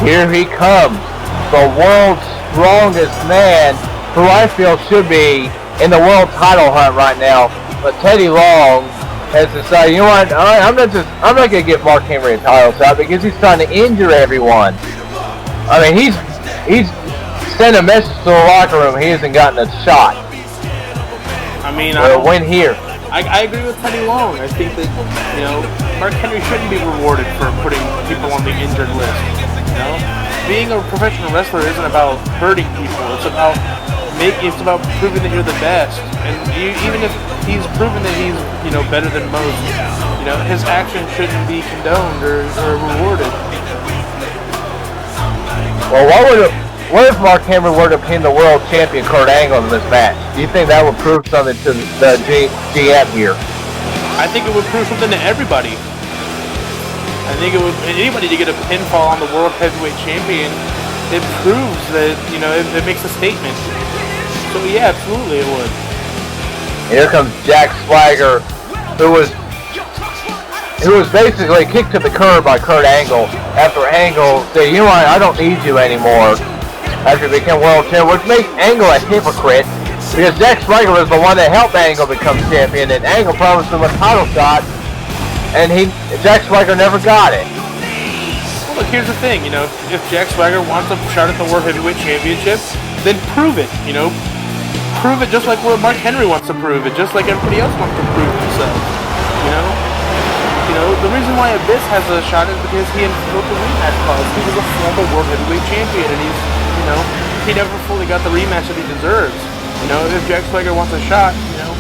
Here he comes, the world's strongest man, who I feel should be in the world title hunt right now. But Teddy Long has decided, you know what? I'm not gonna give Mark Henry a title shot because he's trying to injure everyone. I mean, he's sent a message to the locker room. He hasn't gotten a shot. I mean, win here. I agree with Teddy Long. I think that, you know, Mark Henry shouldn't be rewarded for putting people on the injured list. You know, being a professional wrestler isn't about hurting people. It's about proving that you're the best. And even if he's proven that he's, you know, better than most, you know, his actions shouldn't be condoned or rewarded. Well, what if Mark Henry were to pin the world champion Kurt Angle in this match? Do you think that would prove something to the GM here? I think it would prove something to everybody. I think it would, anybody to get a pinfall on the world heavyweight champion, it proves that, you know, it makes a statement. So yeah, absolutely it would. Here comes Jack Swagger, who was basically kicked to the curb by Kurt Angle after Angle said, you know what, I don't need you anymore. After he became world champion, which makes Angle a hypocrite because Jack Swagger was the one that helped Angle become champion, and Angle promised him a title shot, and Jack Swagger never got it. Well, look, here's the thing, you know, if Jack Swagger wants a shot at the World Heavyweight Championship, then prove it, you know. Prove it just like what Mark Henry wants to prove it, just like everybody else wants to prove themselves, you know. You know, the reason why Abyss has a shot is because he invoked the rematch clause. He was a former World Heavyweight Champion, and he's, you know, he never fully got the rematch that he deserves. You know, if Jack Swagger wants a shot, you know,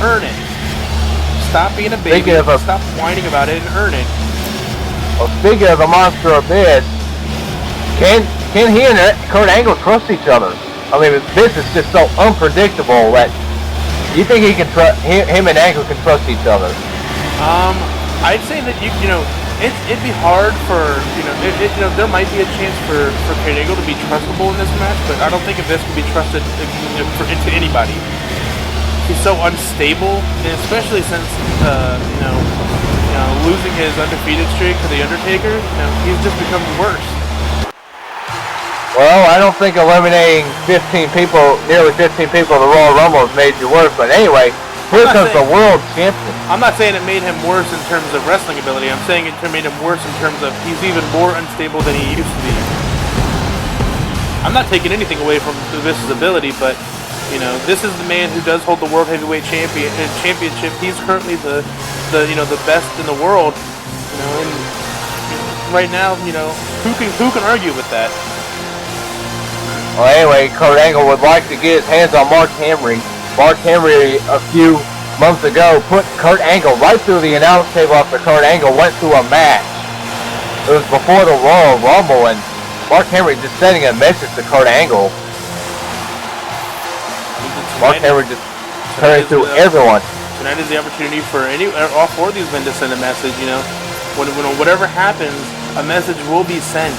earn it. Stop being a baby, stop whining about it, and earn it. Well, speaking of the monster Abyss, can he and Kurt Angle trust each other? I mean, this is just so unpredictable that you think him and Angle can trust each other? I'd say that you know, it'd be hard for, you know, you know, there might be a chance for Kurt Angle to be trustable in this match, but I don't think Abyss can be trusted into anybody. He's so unstable, and especially since you know, losing his undefeated streak to the Undertaker, you know, he's just become worse. Well, I don't think eliminating nearly 15 people in the Royal Rumble has made you worse, but anyway, here comes the world champion. I'm not saying it made him worse in terms of wrestling ability. I'm saying it made him worse in terms of he's even more unstable than he used to be. I'm not taking anything away from Abyss's ability, but, you know, this is the man who does hold the World Heavyweight Championship. He's currently the you know, the best in the world. You know, and right now, you know, who can argue with that? Well, anyway, Kurt Angle would like to get his hands on Mark Henry. Mark Henry, a few months ago, put Kurt Angle right through the announce table after Kurt Angle went through a match. It was before the Royal Rumble, and Mark Henry just sending a message to Kurt Angle. Mark Henry just turning through everyone. Tonight is the opportunity for all four of these men to send a message, you know. When whatever happens, a message will be sent.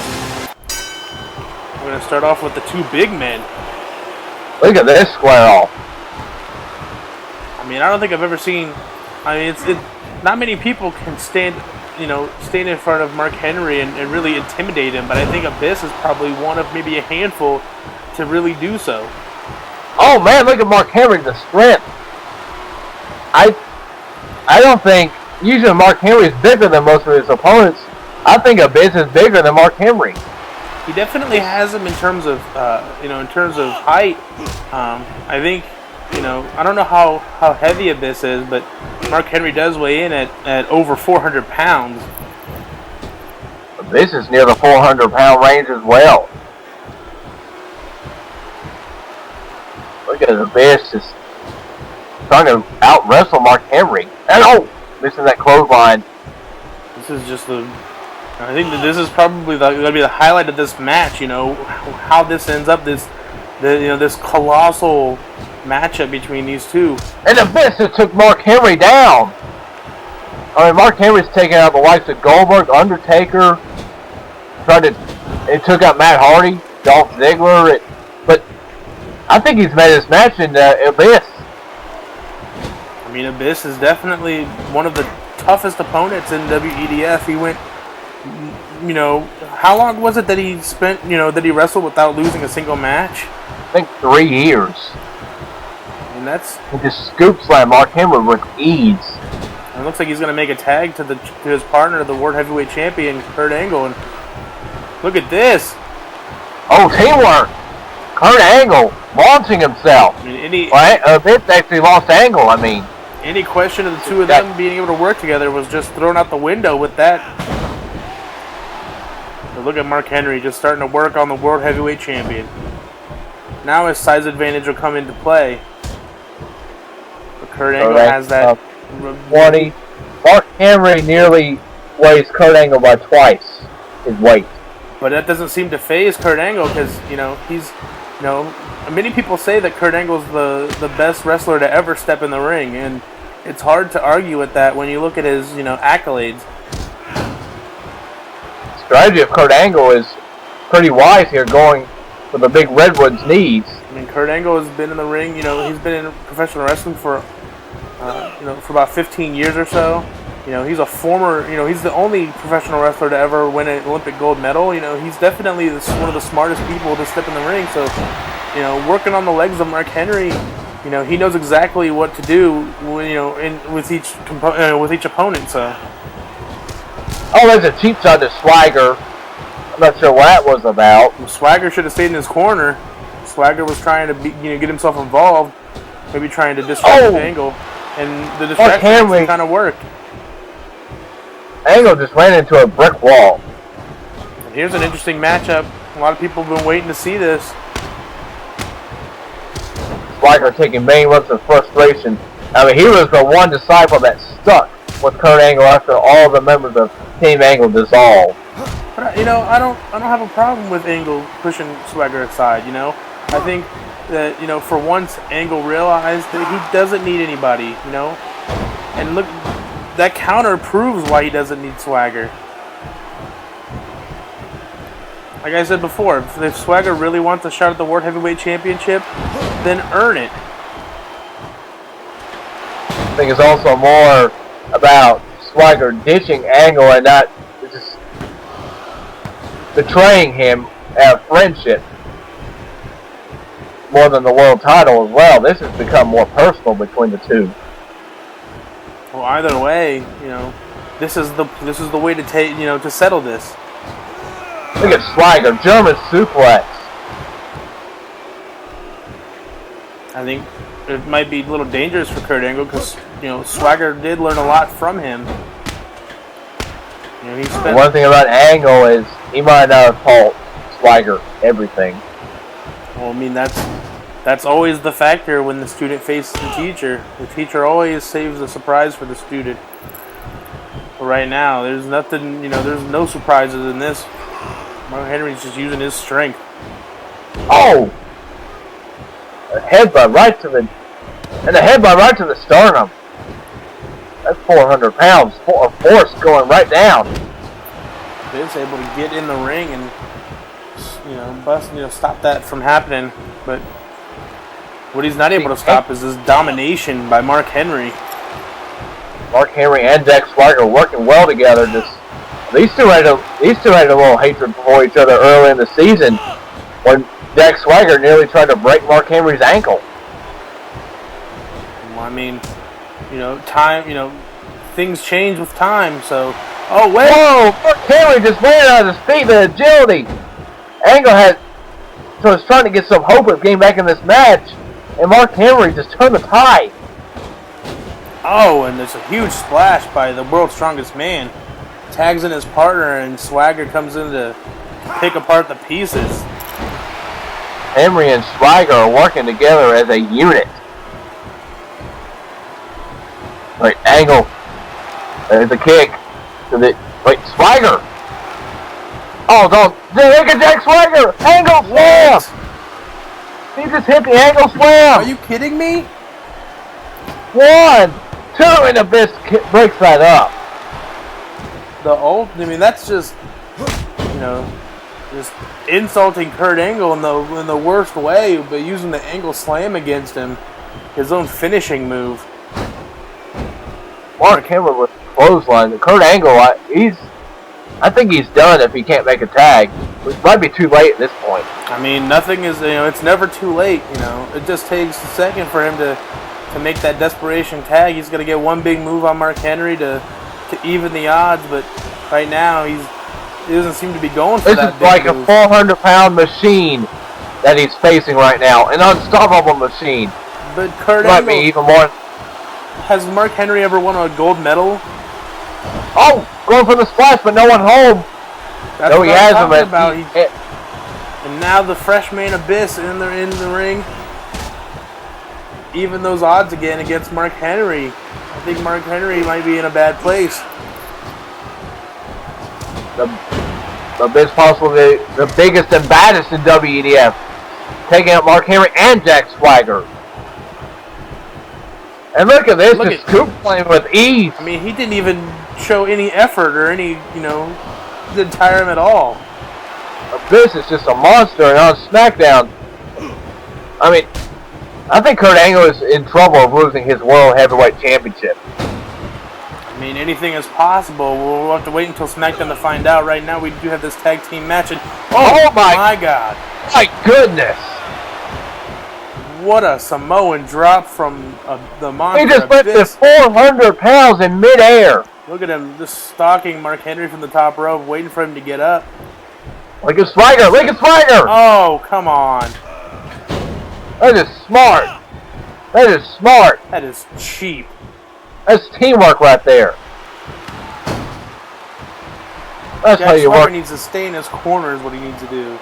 We're going to start off with the two big men. Look at this square off. I mean, I don't think I've ever seen... I mean, not many people can stand in front of Mark Henry and really intimidate him, but I think Abyss is probably one of maybe a handful to really do so. Oh man, look at Mark Henry, the strength. I don't think... Usually Mark Henry is bigger than most of his opponents. I think Abyss is bigger than Mark Henry. He definitely has him in terms of, in terms of height. I think, I don't know how heavy Abyss is, but Mark Henry does weigh in at over 400 pounds. Abyss is near the 400-pound range as well. Look at Abyss just trying to out-wrestle Mark Henry. And missing that clothesline. This is just I think that this is probably going to be the highlight of this match. How this ends up, this colossal matchup between these two. And Abyss that took Mark Henry down. I mean, Mark Henry's taking out the likes of Goldberg, Undertaker. It took out Matt Hardy, Dolph Ziggler. But I think he's made his match in Abyss. I mean, Abyss is definitely one of the toughest opponents in WEDF. He went you know, how long was it that he spent, you know, that he wrestled without losing a single match? I think 3 years. And that's... He just scoop slam Mark Henry with ease. It looks like he's going to make a tag to his partner, the World Heavyweight Champion, Kurt Angle. And look at this. Oh, teamwork. Kurt Angle launching himself. I mean, Vince actually lost Angle, I mean. Any question of the two of them being able to work together was just thrown out the window with that. So look at Mark Henry just starting to work on the World Heavyweight Champion. Now his size advantage will come into play. But Kurt Angle has that... 20. Mark Henry nearly weighs Kurt Angle by twice his weight. But that doesn't seem to phase Kurt Angle because, you know, he's... You know, many people say that Kurt Angle's the best wrestler to ever step in the ring, and it's hard to argue with that when you look at his, you know, accolades. The strategy of Kurt Angle is pretty wise here, going for the big Redwood's knees. I mean, Kurt Angle has been in the ring, you know, he's been in professional wrestling for, you know, for about 15 years or so. You know, he's a former, you know, he's the only professional wrestler to ever win an Olympic gold medal. You know, he's definitely one of the smartest people to step in the ring. So, you know, working on the legs of Mark Henry, you know, he knows exactly what to do, you know, with each opponent. So. Oh, there's a cheap shot to Swagger. I'm not sure what that was about. Swagger should have stayed in his corner. Swagger was trying to, get himself involved, maybe trying to distract Angle, and the distraction kind of worked. Angle just ran into a brick wall. And here's an interesting matchup. A lot of people have been waiting to see this. Swagger taking main runs of frustration. I mean, he was the one disciple that stuck with Kurt Angle after all the members of Team Angle dissolved. But you know, I don't have a problem with Angle pushing Swagger aside. You know, I think that, you know, for once Angle realized that he doesn't need anybody. You know, and look. That counter proves why he doesn't need Swagger. Like I said before, if Swagger really wants a shot at the World Heavyweight Championship, then earn it. I think it's also more about Swagger ditching Angle and not just betraying him out of friendship more than the world title as well. This has become more personal between the two. Well, either way, you know, this is the way to take, you know, to settle this. Look at Swagger, German suplex. I think it might be a little dangerous for Kurt Angle because, you know, Swagger did learn a lot from him. You know, one thing about Angle is he might not have taught Swagger everything. Well, I mean, that's always the factor when the student faces the teacher. The teacher always saves a surprise for the student. But right now, there's nothing, you know, there's no surprises in this. Mark Henry's just using his strength. Oh! A headbutt right to the sternum. That's 400 pounds of force going right down. Vince able to get in the ring and, you know, stop that from happening. But what he's not able to stop is this domination by Mark Henry. Mark Henry and Jack Swagger working well together. These two had a little hatred for each other early in the season when Jack Swagger nearly tried to break Mark Henry's ankle. Well, I mean, you know, things change with time. So, oh wait! Whoa! Mark Henry just ran out of his feet with agility. Angle was trying to get some hope of getting back in this match, and Mark Henry just turned the tide. Oh, and there's a huge splash by the world's strongest man. Tags in his partner, and Swagger comes in to pick apart the pieces. Henry and Swagger are working together as a unit. Wait, Angle. There's a kick. Wait, Swagger. Oh, don't. Look at Jack Swagger. Angle slam. He just hit the angle slam. Are you kidding me? 1, 2, and the Abyss breaks that up. I mean, that's just, you know, just insulting Kurt Angle in the worst way, but using the angle slam against him, his own finishing move. Mark Henry with clothesline. Kurt Angle, I think he's done if he can't make a tag. It might be too late at this point. I mean, nothing is, it's never too late, It just takes a second for him to make that desperation tag. He's going to get one big move on Mark Henry to even the odds, but right now he doesn't seem to be going for that big move. This is like a 400-pound machine that he's facing right now, an unstoppable machine. But Kurt might Angle, be even more. Has Mark Henry ever won a gold medal? Oh, going for the splash, but no one home. That's no, he hasn't. And now the freshman Abyss in the ring. Even those odds again against Mark Henry. I think Mark Henry might be in a bad place. The Abyss possibly the biggest and baddest in WEDF, taking out Mark Henry and Jack Swagger. And look at this, the scoop playing with ease. I mean, he didn't even show any effort or any, didn't tire him at all. Abyss is just a monster, and on SmackDown, I mean, I think Kurt Angle is in trouble of losing his World Heavyweight Championship. I mean, anything is possible. We'll have to wait until SmackDown to find out. Right now, we do have this tag team match. And, oh my God. My goodness. What a Samoan drop from the monster. He just lifted 400 pounds in midair. Look at him just stalking Mark Henry from the top rope, waiting for him to get up. Look at Swagger. Look at Swagger. Oh, come on. That is smart. That is smart. That is cheap. That's teamwork right there. That's how you work. Swagger needs to stay in his corner is what he needs to do.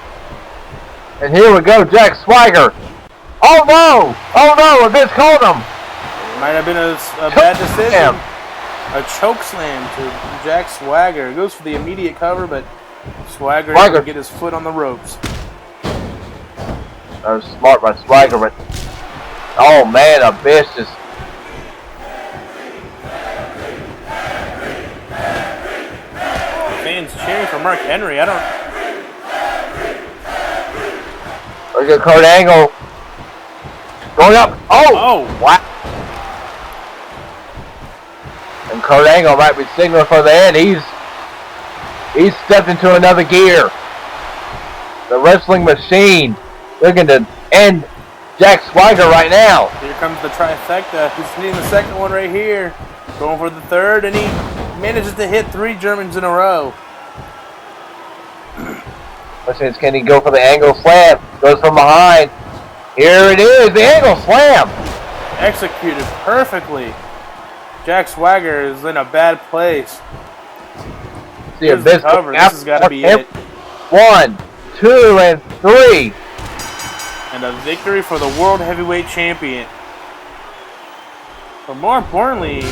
And here we go, Jack Swagger. Oh no! Oh no! Abyss called him. Might have been a bad decision. A choke slam to Jack Swagger. Goes for the immediate cover, but Swagger didn't get his foot on the ropes. That was smart by Swagger, but oh man, Abyss just. Fans cheering for Mark Henry. I don't. Look at Kurt Angle. Going up. Oh! Wow. And Kurt Angle might be signaling for the end. He's stepped into another gear. The wrestling machine looking to end Jack Swagger right now. Here comes the trifecta. He's hitting the second one right here. Going for the third, and he manages to hit 3 Germans in a row. Can he go for the angle slam? Goes from behind. Here it is, the angle slam. Executed perfectly. Jack Swagger is in a bad place. See a bit cover. This has got to be it. 1, 2, and 3. And a victory for the World Heavyweight Champion. But more importantly,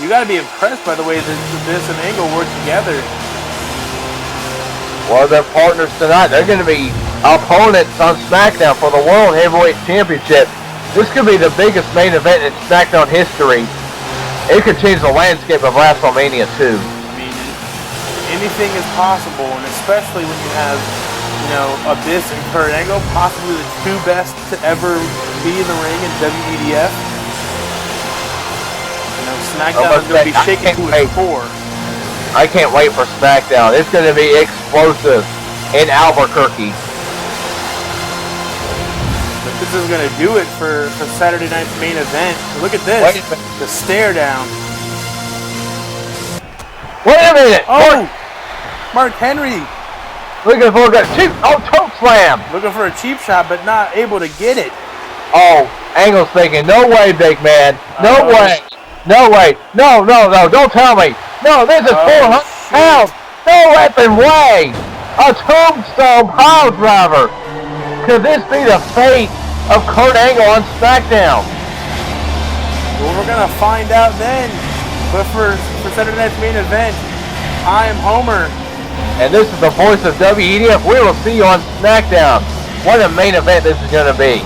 you got to be impressed by the way that this and Angle work together. Well, they're partners tonight. They're going to be opponents on SmackDown for the World Heavyweight Championship. This could be the biggest main event in SmackDown history. It could change the landscape of WrestleMania too. I mean, anything is possible, and especially when you have, Abyss and Kurt Angle, possibly the 2 best to ever be in the ring in WEDF. SmackDown is going to be shaken to its core. I can't wait for SmackDown. It's going to be explosive in Albuquerque. But this is going to do it for Saturday night's main event. Look at this. The stare down. Wait a minute. Oh! Mark Henry. Looking for a cheap. Oh, choke slam. Looking for a cheap shot, but not able to get it. Oh, Angle's thinking, no way, big man. No way. No way. No, don't tell me. No, this is 400 pounds. No weapon way. A tombstone pile driver. Could this be the fate of Kurt Angle on SmackDown? Well, we're going to find out then. But for Saturday night's main event, I am Homer. And this is the voice of WEDF. We will see you on SmackDown. What a main event this is going to be.